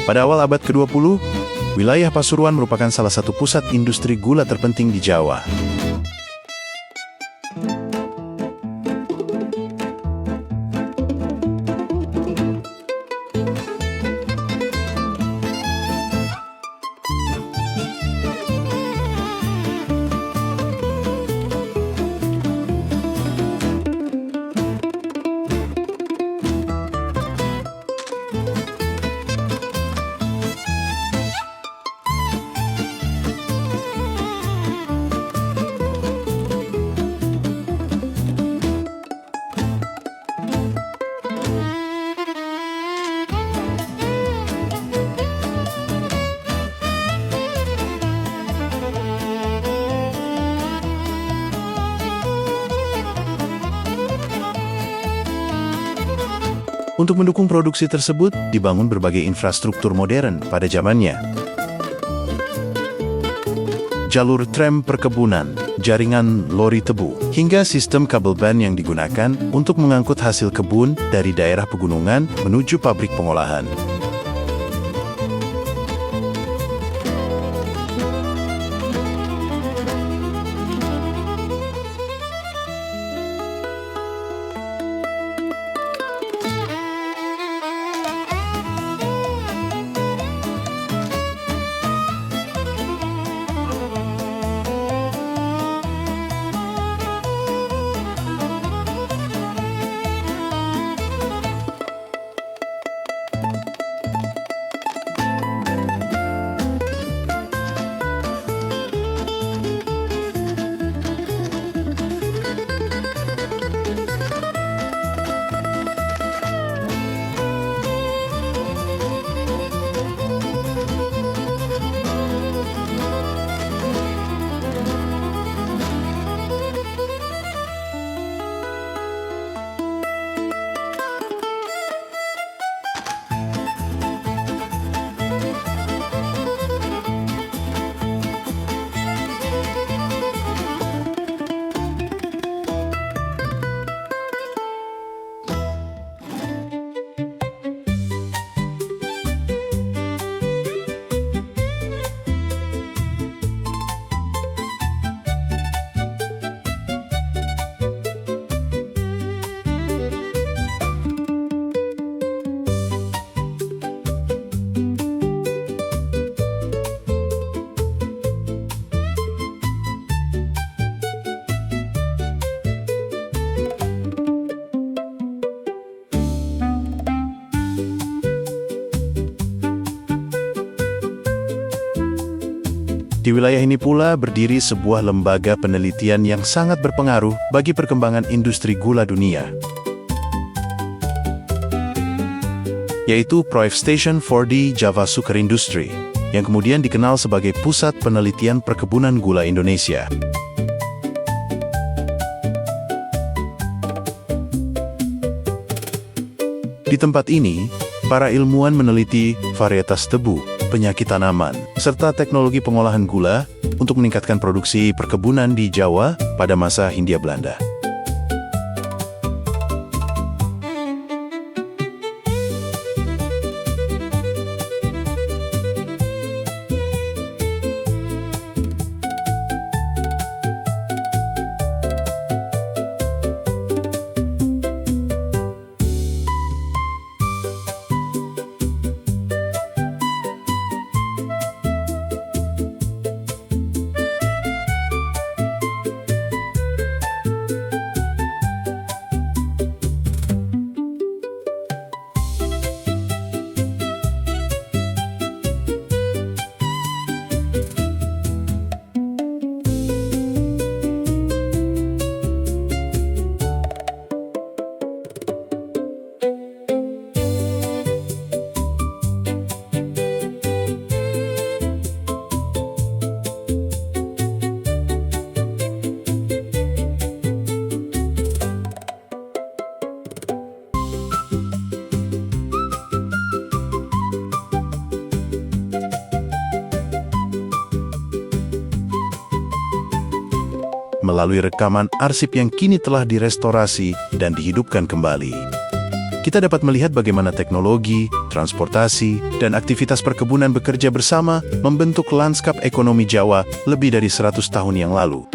Pada awal abad ke-20, wilayah Pasuruan merupakan salah satu pusat industri gula terpenting di Jawa. Untuk mendukung produksi tersebut, dibangun berbagai infrastruktur modern pada zamannya. Jalur tram perkebunan, jaringan lori tebu, hingga sistem kabel ban yang digunakan untuk mengangkut hasil kebun dari daerah pegunungan menuju pabrik pengolahan. Di wilayah ini pula berdiri sebuah lembaga penelitian yang sangat berpengaruh bagi perkembangan industri gula dunia, yaitu Proef Station 4D Java Sugar Industry, yang kemudian dikenal sebagai Pusat Penelitian Perkebunan Gula Indonesia. Di tempat ini, para ilmuwan meneliti varietas tebu, penyakit tanaman, serta teknologi pengolahan gula untuk meningkatkan produksi perkebunan di Jawa pada masa Hindia Belanda. Melalui rekaman arsip yang kini telah direstorasi dan dihidupkan kembali, kita dapat melihat bagaimana teknologi, transportasi, dan aktivitas perkebunan bekerja bersama membentuk lanskap ekonomi Jawa lebih dari 100 tahun yang lalu.